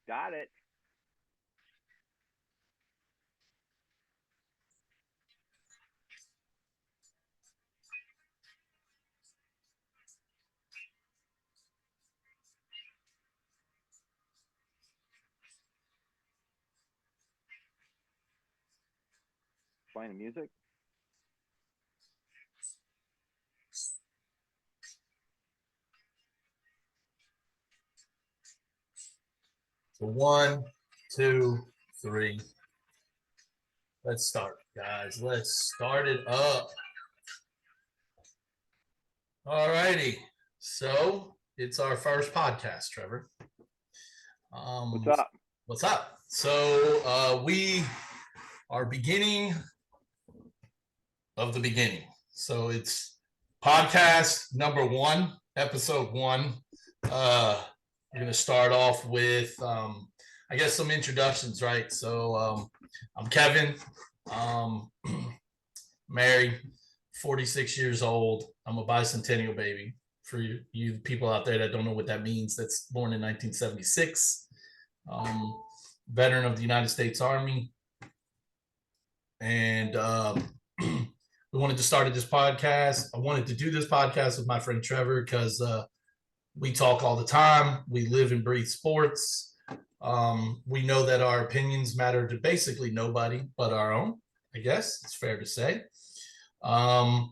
Got it. Playing the music. So 1, 2, 3. Let's start, guys. Let's start it up. All righty. So it's our first podcast, Trevor. What's up? What's up? So we are beginning of the beginning. So it's podcast number 1, episode 1. We're going to start off with, I guess, some introductions, right? So I'm Kevin, married, 46 years old. I'm a bicentennial baby. For you people out there that don't know what that means, that's born in 1976. Veteran of the United States Army. And we wanted to start this podcast. I wanted to do this podcast with my friend Trevor because we talk all the time. We live and breathe sports. We know that our opinions matter to basically nobody but our own, I guess it's fair to say.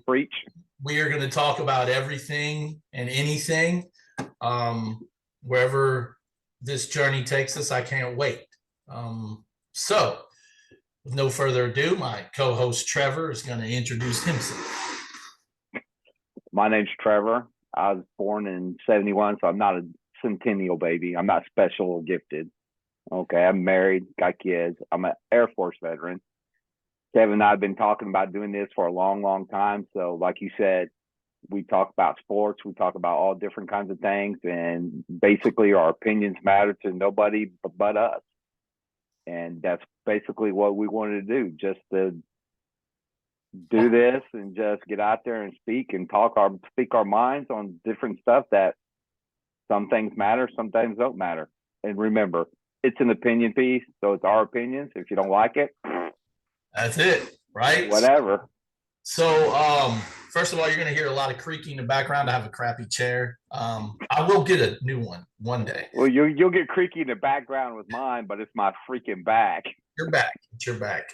Preach. We are going to talk about everything and anything. Wherever this journey takes us, I can't wait. So, with no further ado, my co-host Trevor is going to introduce himself. My name's Trevor. I was born in 71, so I'm not a centennial baby. I'm not special or gifted. Okay, I'm married, got kids. I'm an Air Force veteran. Kevin and I have been talking about doing this for a long, long time. So like you said, we talk about sports. We talk about all different kinds of things. And basically our opinions matter to nobody but us. And that's basically what we wanted to do, just to do this and just get out there and speak and speak our minds on different stuff that some things matter, some things don't matter. And remember, it's an opinion piece. So it's our opinions. If you don't like it, that's it, right? Whatever. So, first of all, you're going to hear a lot of creaking in the background. I have a crappy chair. I will get a new one day. Well, you'll get creaky in the background with mine, but it's my freaking back. Your back. It's your back.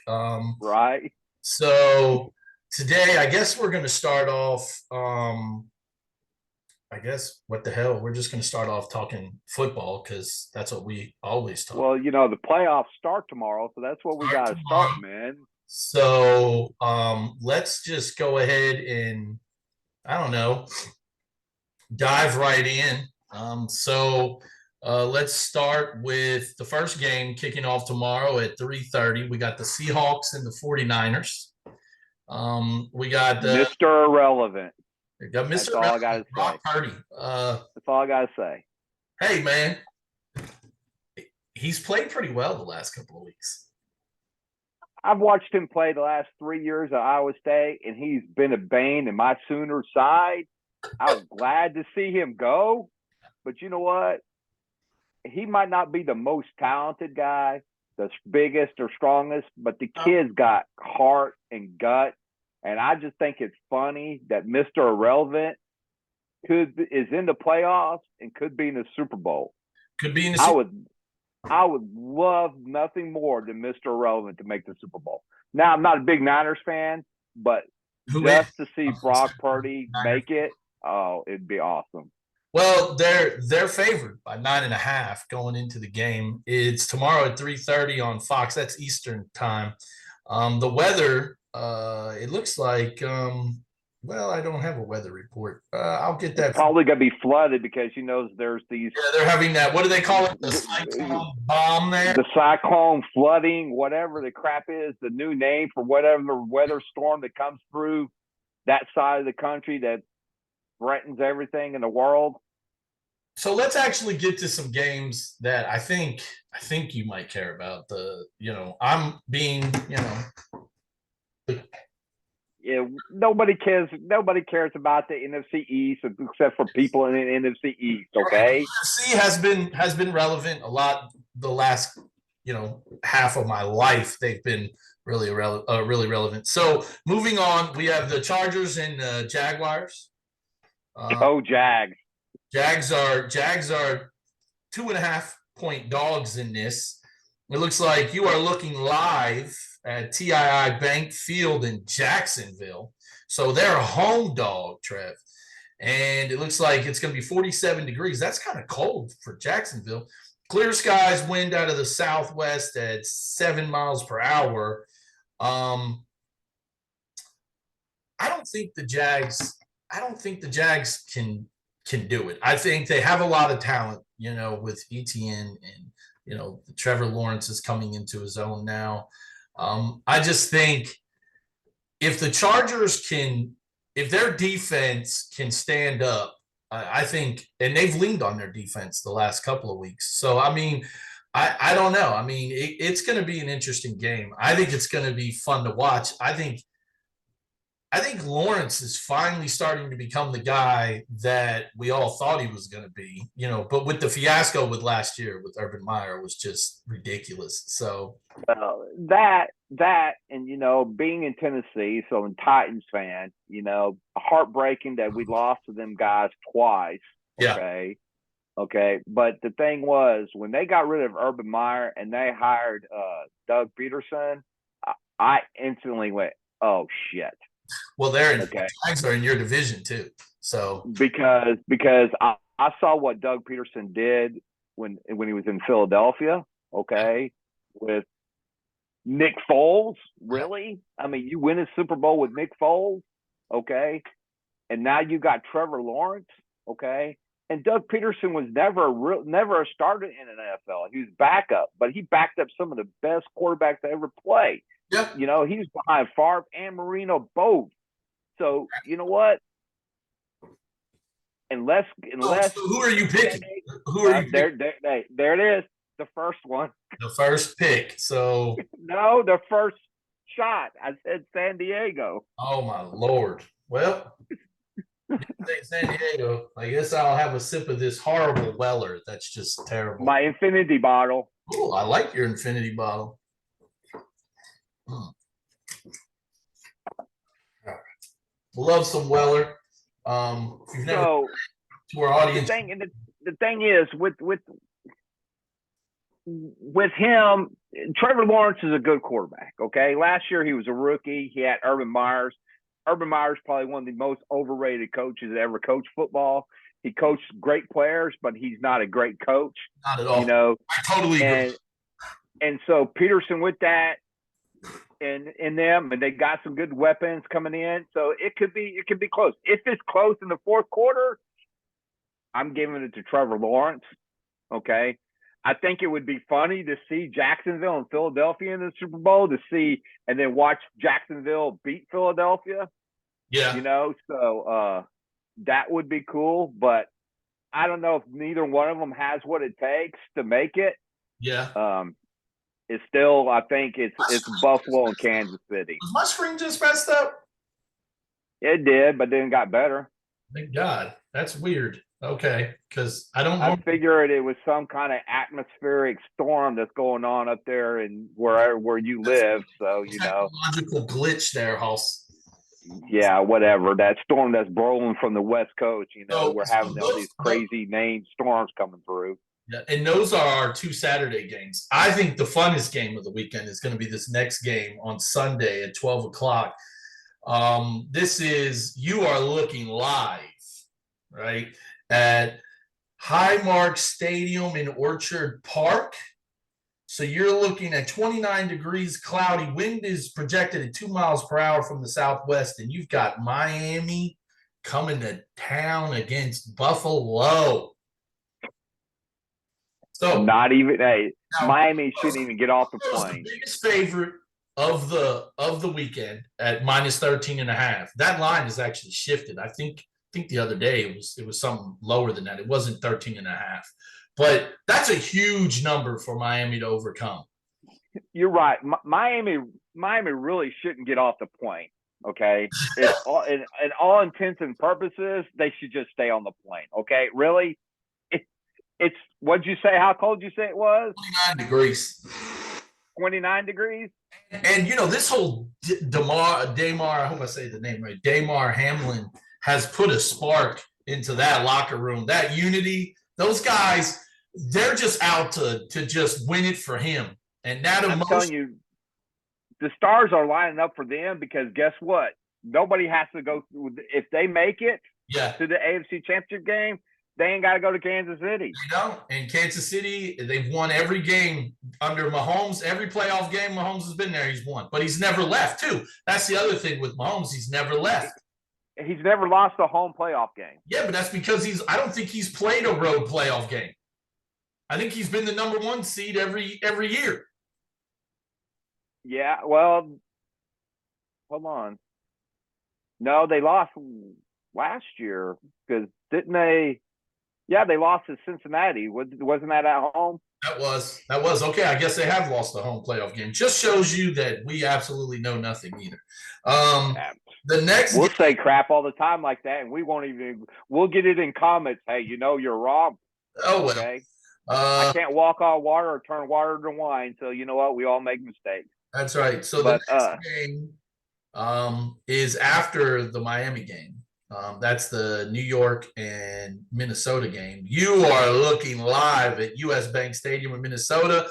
Right. So today, I guess we're going to start off. I guess what the hell? We're just going to start off talking football because that's what we always talk. Well, the playoffs start tomorrow, so that's what we got to start, man. So let's just go ahead and, I don't know, dive right in. So let's start with the first game kicking off tomorrow at 3:30. We got the Seahawks and the 49ers. We got Mr. Irrelevant. Got Mr. That's all I got to say. Brock Purdy. That's all I got to say. Hey, man, he's played pretty well the last couple of weeks. I've watched him play the last 3 years at Iowa State, and he's been a bane in my Sooner side. I was glad to see him go, but you know what? He might not be the most talented guy, the biggest or strongest, but the kid's got heart and gut. And I just think it's funny that Mr. Irrelevant is in the playoffs and could be in the Super Bowl. Could be in the I would love nothing more than Mr. Irrelevant to make the Super Bowl. Now, I'm not a big Niners fan, but just to see Brock Purdy make it, it'd be awesome. Well, they're favored by 9.5 going into the game. It's tomorrow at 3:30 on Fox. That's Eastern time. The weather, it looks like. Well, I don't have a weather report. I'll get that. It's probably gonna be flooded because there's these. Yeah, they're having that. What do they call it? The cyclone bomb there. The cyclone flooding, whatever the crap is, the new name for whatever weather storm that comes through that side of the country that threatens everything in the world. So let's actually get to some games that I think you might care about. I'm being, Yeah, nobody cares. Nobody cares about the NFC East except for people in the NFC East. Okay, NFC has been relevant a lot the last half of my life, they've been really relevant. So moving on, we have the Chargers and Jaguars. Go Jags. Jags are 2.5-point dogs in this. It looks like you are looking live at TII Bank Field in Jacksonville. So they're a home dog, Trev. And it looks like it's going to be 47 degrees. That's kind of cold for Jacksonville. Clear skies, wind out of the southwest at 7 miles per hour. I don't think the Jags can do it. I think they have a lot of talent, with ETN and Trevor Lawrence is coming into his own now. I just think if the Chargers if their defense can stand up, I think, and they've leaned on their defense the last couple of weeks. So, I mean, I don't know. I mean, it's going to be an interesting game. I think it's going to be fun to watch. I think Lawrence is finally starting to become the guy that we all thought he was going to be, but with the fiasco with last year with Urban Meyer was just ridiculous. So that, and, being in Tennessee, so I'm a Titans fan, heartbreaking that we lost to them guys twice. Okay. Yeah. Okay. But the thing was, when they got rid of Urban Meyer and they hired Doug Peterson, I instantly went, oh shit. Well, Jags are in your division too. So because I saw what Doug Peterson did when he was in Philadelphia, okay, with Nick Foles, really? I mean, you win a Super Bowl with Nick Foles, okay, and now you got Trevor Lawrence, okay, and Doug Peterson was never a starter in an NFL. He was backup, but he backed up some of the best quarterbacks to ever play. Yep. He was behind Favre and Marino both. So you know what? Unless so who are you picking? Who are you picking? There it is. The first one. The first pick. So no, the first shot. I said San Diego. Oh my Lord. Well, San Diego. I guess I'll have a sip of this horrible Weller. That's just terrible. My infinity bottle. Oh, I like your infinity bottle. Love some Weller. If you've never to our audience, the thing is with him, Trevor Lawrence is a good quarterback. Okay, last year he was a rookie. He had Urban Meyer. Urban Meyer is probably one of the most overrated coaches that ever coached football. He coached great players, but he's not a great coach. Not at all. I totally agree. And so Peterson with that. And them, and they got some good weapons coming in, so it could be close. If it's close in the fourth quarter, I'm giving it to Trevor Lawrence. Okay, I think it would be funny to see Jacksonville and Philadelphia in the Super Bowl and then watch Jacksonville beat Philadelphia. Yeah, so that would be cool. But I don't know if neither one of them has what it takes to make it. Yeah. It's still, I think it's Buffalo and Kansas City. Was my screen just messed up? It did, but then got better. Thank God. That's weird. Okay, because I figured it was some kind of atmospheric storm that's going on up there and where you live. So technological glitch there, Hoss. Yeah, whatever. That storm that's blowing from the West Coast. We're having all these crazy named storms coming through. Yeah, and those are our 2 Saturday games. I think the funnest game of the weekend is going to be this next game on Sunday at 12 o'clock. You are looking live, right, at Highmark Stadium in Orchard Park. So you're looking at 29 degrees, cloudy. Wind is projected at 2 miles per hour from the southwest, and you've got Miami coming to town against Buffalo. So not even Miami shouldn't even get off the plane. The biggest favorite of the weekend at minus 13.5. That line is actually shifted. I think the other day it was something lower than that. It wasn't 13.5. But that's a huge number for Miami to overcome. You're right. Miami really shouldn't get off the plane. Okay, in all intents and purposes, they should just stay on the plane. Okay, really. It's what'd you say? How cold you say it was? 29 degrees. 29 degrees. And this whole Damar, I hope I say the name right, Damar Hamlin has put a spark into that locker room, that unity. Those guys, they're just out to just win it for him. And that emotion. I'm telling you, the stars are lining up for them because guess what? Nobody has to go through. If they make it to the AFC Championship game, they ain't got to go to Kansas City. And Kansas City, they've won every game under Mahomes. Every playoff game Mahomes has been there, he's won. But he's never left, too. That's the other thing with Mahomes. He's never left. He's never lost a home playoff game. Yeah, but that's because I don't think he's played a road playoff game. I think he's been the number 1 seed every year. Yeah, well, hold on. No, they lost last year because didn't they? Yeah, they lost to Cincinnati. Wasn't that at home? That was. Okay, I guess they have lost the home playoff game. Just shows you that we absolutely know nothing either. The next we'll say crap all the time like that, and we won't even. We'll get it in comments. Hey, you're wrong. Oh well. Okay. I can't walk on water or turn water to wine, so you know what? We all make mistakes. That's right. So the next game is after the Miami game. That's the New York and Minnesota game. You are looking live at US Bank Stadium in Minnesota.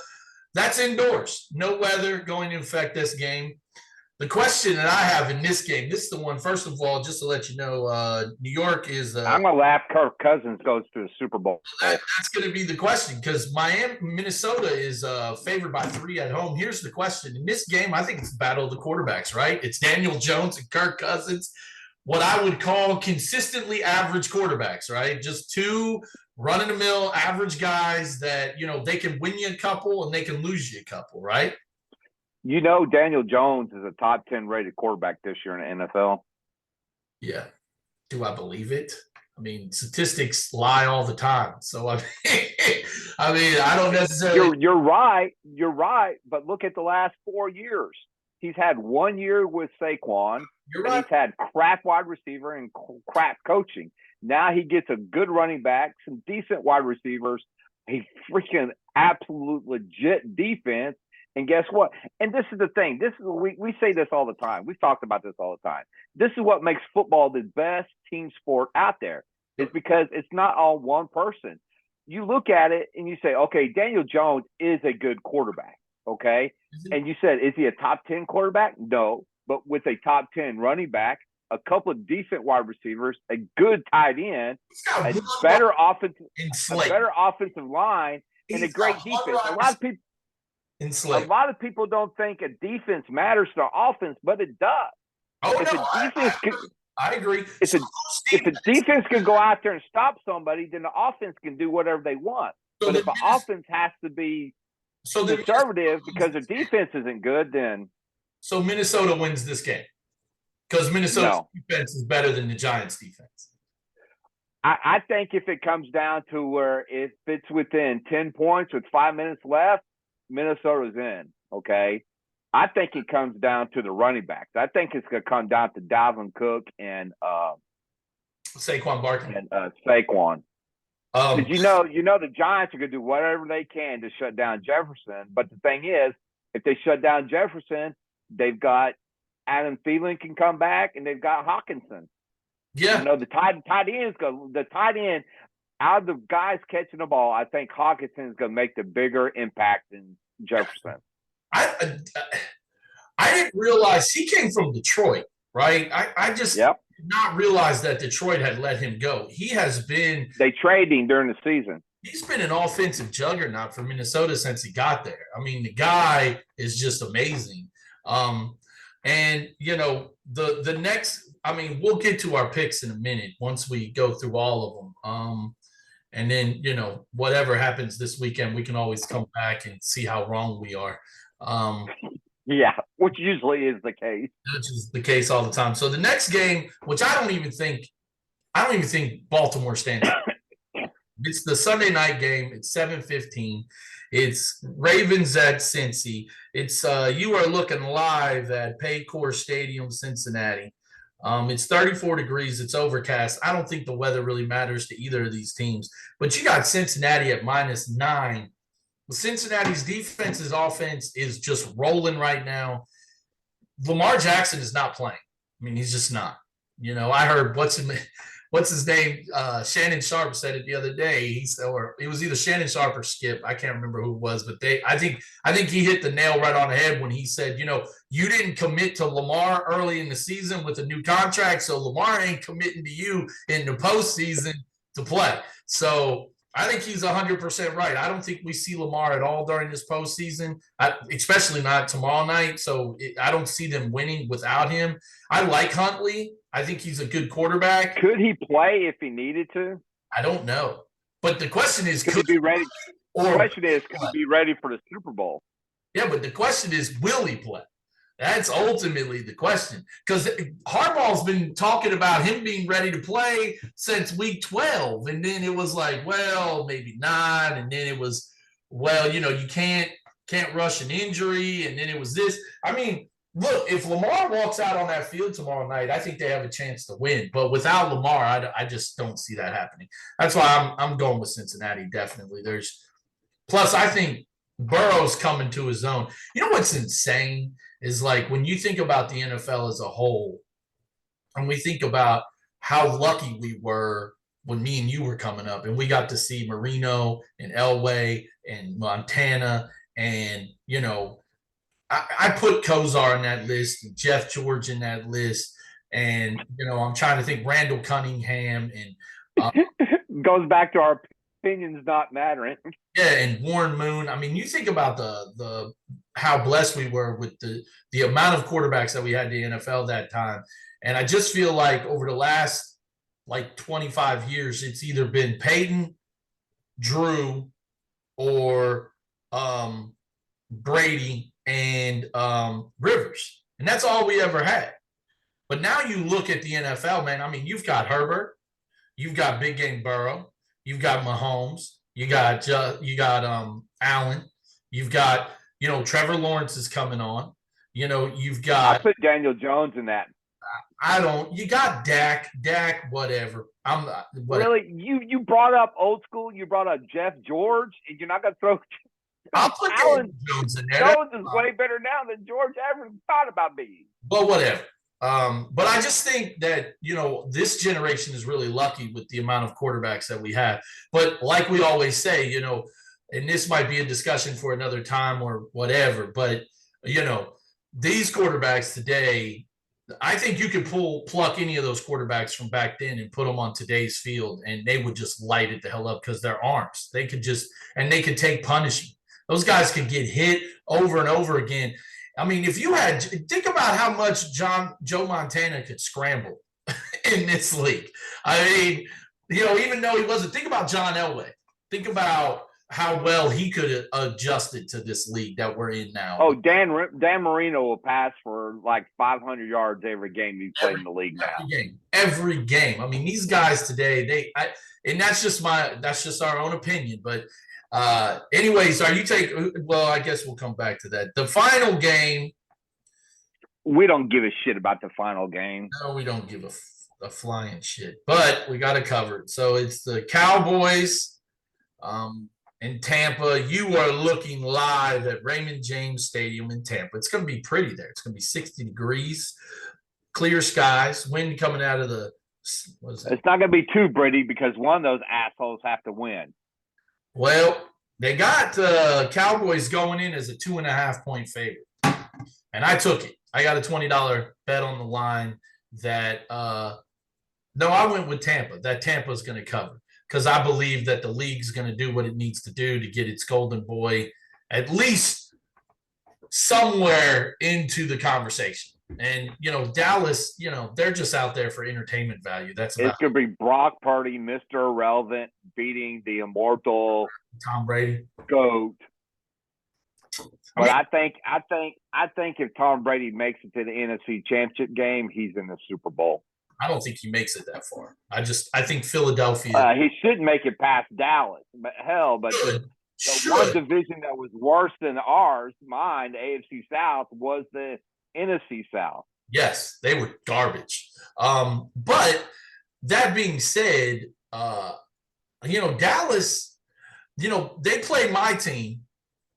That's indoors. No weather going to affect this game. The question that I have in this game, this is the one, first of all, just to let you know, New York is I'm going to laugh Kirk Cousins goes to the Super Bowl. That's going to be the question because Minnesota is favored by 3 at home. Here's the question. In this game, I think it's the battle of the quarterbacks, right? It's Daniel Jones and Kirk Cousins. What I would call consistently average quarterbacks, right? Just 2 run-of-the-mill average guys that, they can win you a couple and they can lose you a couple, right? Daniel Jones is a top 10 rated quarterback this year in the NFL. Yeah. Do I believe it? I mean, statistics lie all the time. So, I don't necessarily. You're right. But look at the last 4 years. He's had 1 year with Saquon. You're right. He's had crap wide receiver and crap coaching. Now he gets a good running back, some decent wide receivers, a freaking absolute legit defense. And guess what? And this is the thing. We say this all the time. We've talked about this all the time. This is what makes football the best team sport out there. It's because it's not all one person. You look at it and you say, okay, Daniel Jones is a good quarterback. Okay. And you said, is he a top 10 quarterback? No. But with a top 10 running back, a couple of decent wide receivers, a good tight end, a better offensive line, and a great defense. A lot of people don't think a defense matters to offense, but it does. I agree. If the defense can go out there and stop somebody, then the offense can do whatever they want. But if the offense has to be conservative because the defense isn't good, then so Minnesota wins this game because Minnesota's defense is better than the Giants' defense. I think if it comes down to where if it's within 10 points with 5 minutes left, Minnesota's in, okay? I think it comes down to the running backs. I think it's going to come down to Dalvin Cook and Saquon Barkley. And Saquon. The Giants are going to do whatever they can to shut down Jefferson. But the thing is, if they shut down Jefferson, they've got Adam Thielen can come back, and they've got Hawkinson. Yeah. The tight end out of the guys catching the ball, I think Hawkinson is going to make the bigger impact than Jefferson. I didn't realize he came from Detroit, right? I just did not realize that Detroit had let him go. They traded him during the season. He's been an offensive juggernaut for Minnesota since he got there. I mean, the guy is just amazing. And the next, we'll get to our picks in a minute once we go through all of them. And then, whatever happens this weekend, we can always come back and see how wrong we are. Which usually is the case. Which is the case all the time. So the next game, which I don't even think Baltimore stands. It's the Sunday night game. It's 7:15. It's Ravens at Cincy. It's you are looking live at Paycor Stadium, Cincinnati. It's 34 degrees. It's overcast. I don't think the weather really matters to either of these teams. But you got Cincinnati at -9. Cincinnati's defense's offense is just rolling right now. Lamar Jackson is not playing. I mean, he's just not. I heard what's his name? Shannon Sharp said it the other day. He said, or it was either Shannon Sharp or Skip. I can't remember who it was, but I think he hit the nail right on the head when he said, you didn't commit to Lamar early in the season with a new contract, so Lamar ain't committing to you in the postseason to play. So I think he's 100% right. I don't think we see Lamar at all during this postseason, especially not tomorrow night. So I don't see them winning without him. I like Huntley. I think he's a good quarterback. Could he play if he needed to? I don't know. But the question is, could he be ready? The question is, could he be ready for the Super Bowl? Yeah, but the question is, will he play? That's ultimately the question. Because Harbaugh's been talking about him being ready to play since week 12. And then it was like, well, maybe not. And then it was, well, you can't rush an injury. And then it was this. I mean, look, if Lamar walks out on that field tomorrow night, I think they have a chance to win. But without Lamar, I just don't see that happening. That's why I'm going with Cincinnati, definitely. Plus, I think Burrow's coming to his own. You know what's insane is, like, when you think about the NFL as a whole, and we think about how lucky we were when me and you were coming up, and we got to see Marino and Elway and Montana, and I put Kozar in that list and Jeff George in that list, and I'm trying to think Randall Cunningham and goes back to our opinions not mattering. Yeah, and Warren Moon. I mean, you think about the how blessed we were with the amount of quarterbacks that we had in the NFL that time. And I just feel like over the last 25 years, it's either been Peyton, Drew, or Brady and Rivers. And that's all we ever had. But now you look at the NFL, man. I mean, you've got Herbert, you've got Big Game Burrow, you've got Mahomes, you got Allen, you've got Trevor Lawrence is coming on. You've got. I put Daniel Jones in that. You got Dak, whatever. Whatever. Really, you brought up old school. You brought up Jeff George, and you're not gonna throw. I'll put Allen Jones in there. Jones is way better now than George ever thought about being. But whatever. But I just think that, this generation is really lucky with the amount of quarterbacks that we have. But like we always say, and this might be a discussion for another time or whatever, but, these quarterbacks today, I think you could pluck any of those quarterbacks from back then and put them on today's field, and they would just light it the hell up because their arms. They could take punishment. Those guys could get hit over and over again. I mean, think about how much Joe Montana could scramble in this league. I mean, even though he wasn't, think about John Elway. Think about how well he could have adjusted to this league that we're in now. Oh, Dan Marino will pass for 500 yards every game he's played in the league now. Every game. I mean, these guys today, and that's just our own opinion, but anyways, well, I guess we'll come back to that. The final game. We don't give a shit about the final game. No, we don't give a flying shit, but we got to cover it. So it's the Cowboys in Tampa. You are looking live at Raymond James Stadium in Tampa. It's going to be pretty there. It's going to be 60 degrees, clear skies, wind coming out of the. It's not going to be too pretty because one of those assholes have to win. Well, they got Cowboys going in as a 2.5-point favorite, and I took it. I got a $20 bet on the line that I went with Tampa. That Tampa's going to cover because I believe that the league's going to do what it needs to do to get its golden boy at least somewhere into the conversation. And, Dallas, they're just out there for entertainment value. It's going to be Brock Purdy, Mr. Irrelevant, beating the immortal Tom Brady GOAT. But I think if Tom Brady makes it to the NFC Championship game, he's in the Super Bowl. I don't think he makes it that far. I think Philadelphia. He shouldn't make it past Dallas. But the one division that was worse than ours, mine, the AFC South, was the NFC South. Yes, they were garbage. But that being said, Dallas, they played my team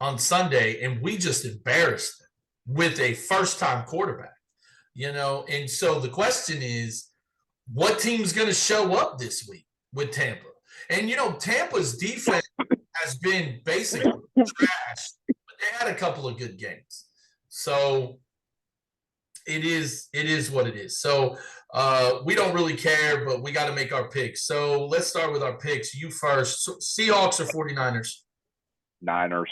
on Sunday, and we just embarrassed them with a first-time quarterback. And so the question is, what team's going to show up this week with Tampa? And Tampa's defense has been basically trash, but they had a couple of good games. So it is what it is. So we don't really care, but we got to make our picks. So let's start with our picks. You first. Seahawks or 49ers? Niners.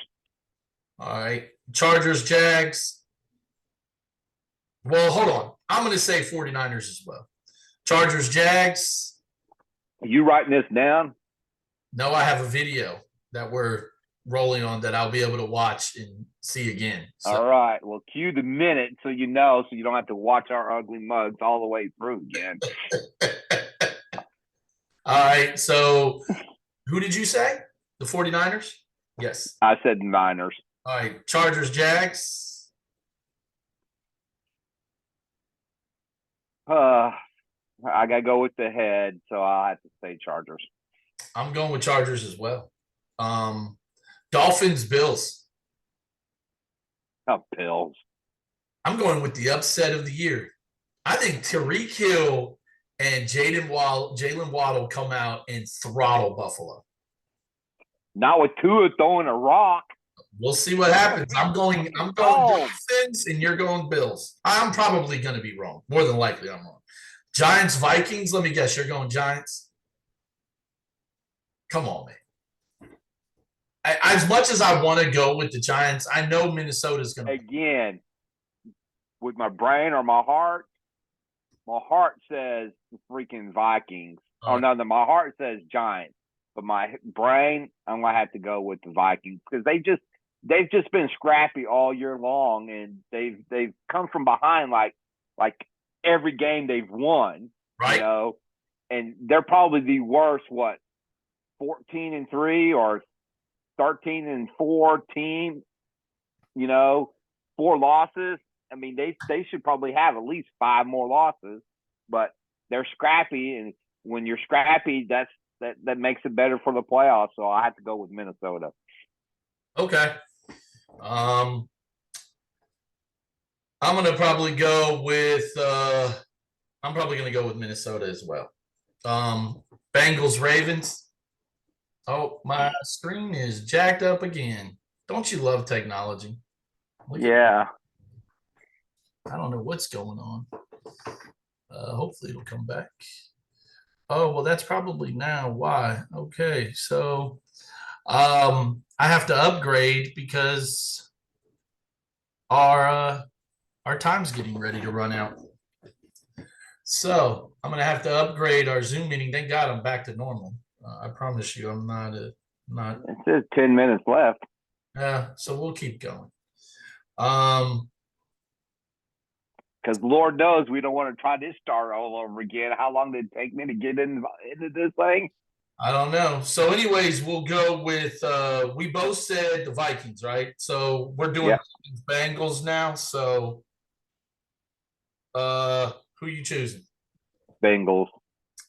All right. Chargers, Jags. Well, hold on. I'm going to say 49ers as well. Chargers, Jags. Are you writing this down? No, I have a video that we're rolling on that I'll be able to watch and see again. So. All right. Well, cue the minute so you don't have to watch our ugly mugs all the way through again. All right. So who did you say? The 49ers? Yes. I said Niners. All right. Chargers, Jags. I got to go with the head, so I have to say Chargers. I'm going with Chargers as well. Dolphins, Bills. Oh, Bills. I'm going with the upset of the year. I think Tyreek Hill and Jalen Waddle come out and throttle Buffalo. Not with Tua throwing a rock. We'll see what happens. I'm going Dolphins, and you're going Bills. I'm probably going to be wrong. More than likely, I'm wrong. Giants, Vikings. Let me guess. You're going Giants? Come on, man. As much as I want to go with the Giants, I know Minnesota's going to. Again, with my brain or my heart says the freaking Vikings. My heart says Giants. But my brain, I'm going to have to go with the Vikings because they've just been scrappy all year long, and they've come from behind like every game they've won, right? And they're probably the worst 14-3 or 13-4 team, 4 losses. I mean, they should probably have at least 5 more losses, but they're scrappy, and when you're scrappy, that makes it better for the playoffs. So I have to go with Minnesota. Okay. I'm going to probably go with Minnesota as well. Bengals, Ravens. Oh, my screen is jacked up again. Don't you love technology? Yeah. I don't know what's going on. Hopefully it'll come back. Oh, well, that's probably now why. Okay, so I have to upgrade because our time's getting ready to run out. So I'm going to have to upgrade our Zoom meeting. Thank God I'm back to normal. I promise you I'm not. It says 10 minutes left. Yeah, so we'll keep going. Because Lord knows we don't want to try this start all over again. How long did it take me to get into this thing? I don't know. So anyways, we'll go with we both said the Vikings, right? So we're doing Bengals now. So who are you choosing? Bengals.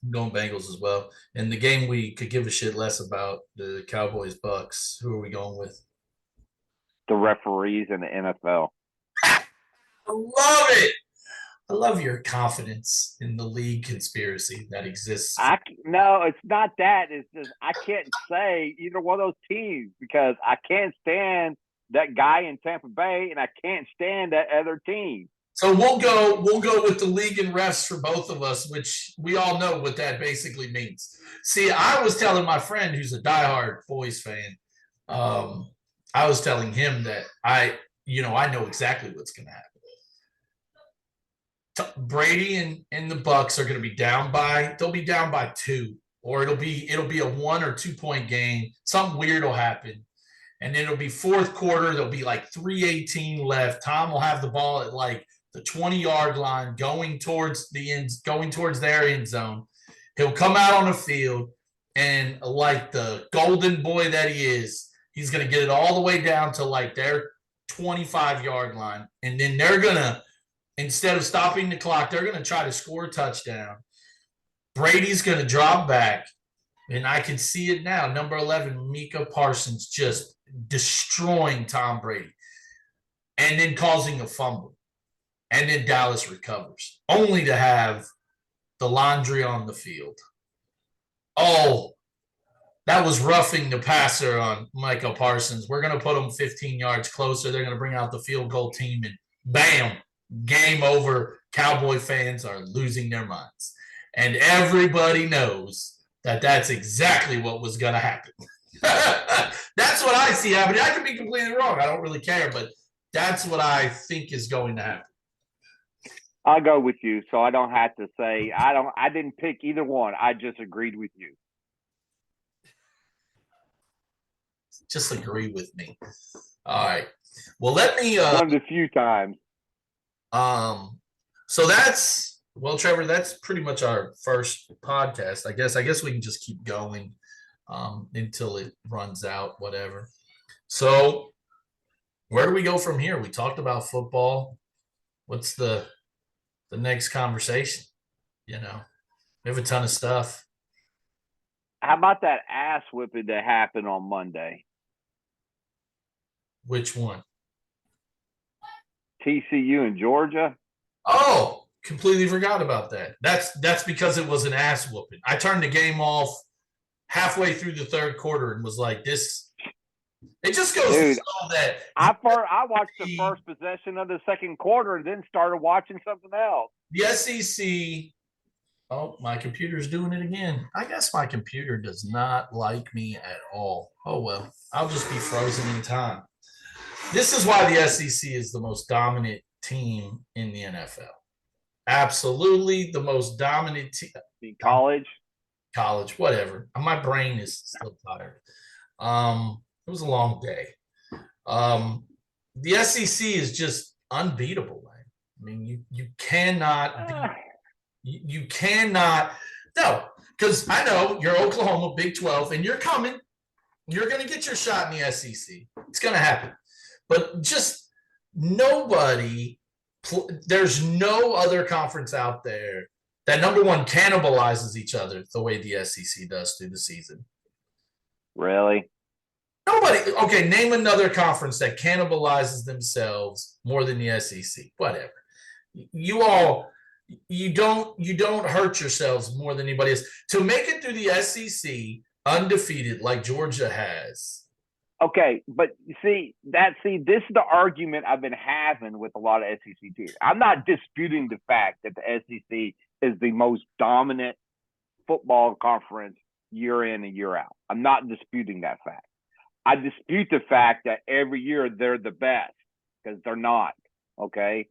I'm going Bengals as well. And the game we could give a shit less about, the Cowboys Bucks. Who are we going with? The referees in the NFL. I love it. I love your confidence in the league conspiracy that exists. No, it's not that. It's just I can't say either one of those teams because I can't stand that guy in Tampa Bay and I can't stand that other team. So we'll go with the league and refs for both of us, which we all know what that basically means. See, I was telling my friend who's a diehard Boys fan, I was telling him that I know exactly what's going to happen. Brady and the Bucks are going to be they'll be down by 2, or it'll be a 1 or 2 point game. Something weird will happen. And then it'll be fourth quarter. There'll be like 3:18 left. Tom will have the ball at like the 20-yard line going towards their end zone. He'll come out on the field, and like the golden boy that he is, he's going to get it all the way down to like their 25-yard line. And then they're going to instead of stopping the clock, they're going to try to score a touchdown. Brady's going to drop back, and I can see it now. Number 11, Micah Parsons, just destroying Tom Brady and then causing a fumble. And then Dallas recovers, only to have the laundry on the field. Oh, that was roughing the passer on Micah Parsons. We're going to put him 15 yards closer. They're going to bring out the field goal team, and bam, game over. Cowboy fans are losing their minds. And everybody knows that that's exactly what was going to happen. That's what I see happening. I could be completely wrong. I don't really care, but that's what I think is going to happen. I'll go with you, so I don't have to say I didn't pick either one. I just agreed with you. Just agree with me. All right. Well, let me one of the few times. So that's, well, Trevor, that's pretty much our first podcast. I guess we can just keep going until it runs out, whatever. So where do we go from here? We talked about football. What's the next conversation? We have a ton of stuff. How about that ass whipping that happened on Monday? Which one? TCU and Georgia. Oh, completely forgot about that. That's because it was an ass whooping. I turned the game off halfway through the third quarter and was like, this. It just goes to show that. I watched the first possession of the second quarter and then started watching something else. The SEC. Oh, my computer's doing it again. I guess my computer does not like me at all. Oh, well, I'll just be frozen in time. This is why the SEC is the most dominant team in the NFL. Absolutely the most dominant team. College, whatever. My brain is still tired. It was a long day. The SEC is just unbeatable, man. I mean, you cannot beat. You cannot. No, because I know you're Oklahoma, Big 12, and you're coming. You're going to get your shot in the SEC. It's going to happen. But just nobody, there's no other conference out there that, number one, cannibalizes each other the way the SEC does through the season. Really? Nobody. Okay, name another conference that cannibalizes themselves more than the SEC. Whatever. You don't hurt yourselves more than anybody else. To make it through the SEC undefeated like Georgia has. Okay, but this is the argument I've been having with a lot of SEC teams. I'm not disputing the fact that the SEC is the most dominant football conference year in and year out. I'm not disputing that fact. I dispute the fact that every year they're the best, because they're not, okay?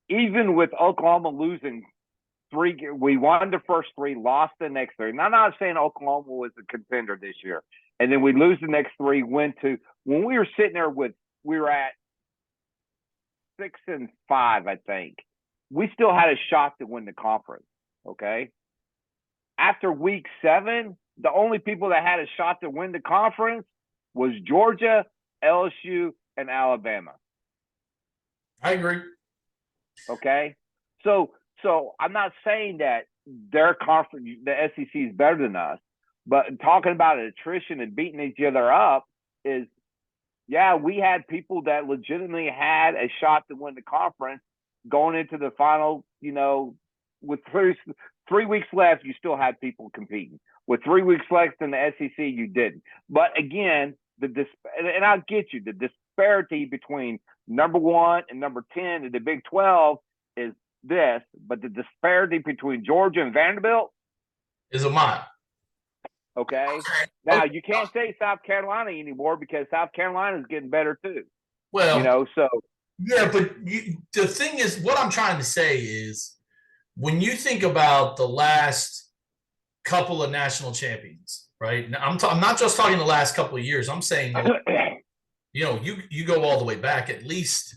Even with Oklahoma losing we won the first three, lost the next three. And I'm not saying Oklahoma was a contender this year. And then we lose the next three, when we were sitting there we were at 6-5, I think. We still had a shot to win the conference, okay? After week 7, the only people that had a shot to win the conference was Georgia, LSU, and Alabama. I agree. Okay? So I'm not saying that their conference, the SEC, is better than us. But talking about attrition and beating each other up is, yeah, we had people that legitimately had a shot to win the conference going into the final, with 3 weeks left, you still had people competing. With 3 weeks left in the SEC, you didn't. But again, and I'll get you, the disparity between number 1 and number 10 in the Big 12 is this, but the disparity between Georgia and Vanderbilt is a mile. Okay. Now you can't say South Carolina anymore because South Carolina is getting better too. Well, yeah, but the thing is, what I'm trying to say is, when you think about the last couple of national champions, right? Now, I'm not just talking the last couple of years. I'm saying, you go all the way back at least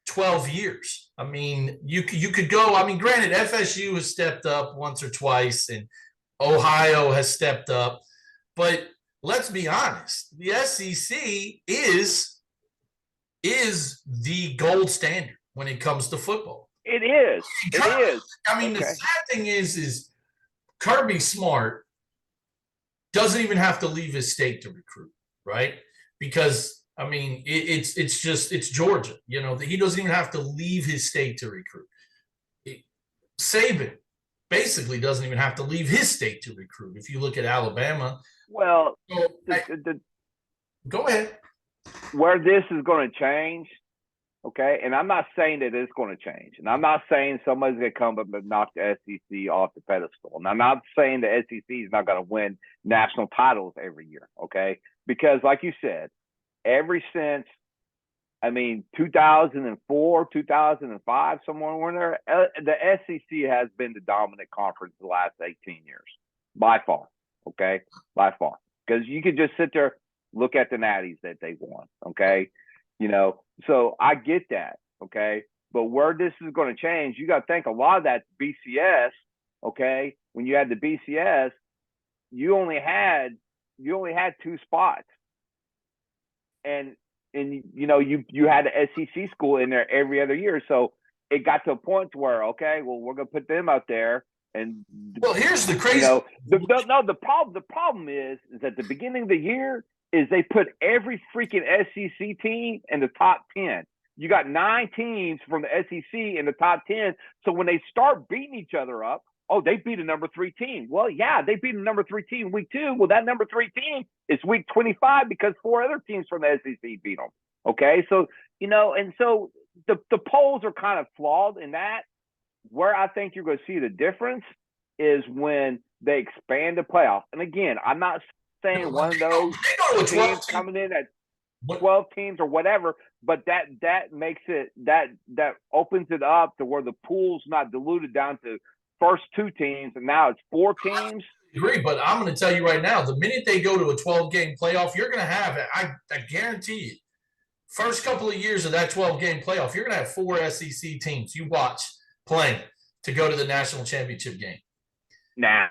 12 years. I mean, you could go. I mean, granted, FSU has stepped up once or twice, and Ohio has stepped up. But let's be honest, the SEC is is the gold standard when it comes to football. It is. It is. I mean, the sad thing is Kirby Smart doesn't even have to leave his state to recruit, right? Because I mean, it's Georgia. You know, he doesn't even have to leave his state to recruit. Saban basically doesn't even have to leave his state to recruit. If you look at Alabama, well, go ahead. Where this is going to change, okay, and I'm not saying that it's going to change, and I'm not saying somebody's going to come up and knock the SEC off the pedestal, and I'm not saying the SEC is not going to win national titles every year, okay, because like you said, ever since, I mean, 2004, 2005, somewhere in there, the SEC has been the dominant conference the last 18 years, by far, okay, by far, because you could just sit there, look at the natties that they won, okay, you know, so I get that, okay, but where this is going to change, you got to think a lot of that BCS, okay, when you had the BCS, you only had 2 spots, and you know, you had the SEC school in there every other year, so it got to a point to where, okay, well, we're gonna put them out there, and well, here's the crazy. You know, the problem is at the beginning of the year is they put every freaking SEC team in the top 10. You got 9 teams from the SEC in the top 10, so when they start beating each other up, oh, they beat a number 3 team. Well, yeah, they beat a number 3 team week 2. Well, that number 3 team is week 25 because 4 other teams from the SEC beat them. Okay, so, you know, and so the polls are kind of flawed in that. Where I think you're going to see the difference is when they expand the playoff. And again, I'm not saying one of those teams coming in at 12 teams or whatever, but that makes it, that opens it up to where the pool's not diluted down to first 2 teams, and now it's 4 teams. I agree, but I'm going to tell you right now, the minute they go to a 12-game playoff, you're going to have, I guarantee you, first couple of years of that 12-game playoff, you're going to have 4 SEC teams you watch playing to go to the national championship game. Nah,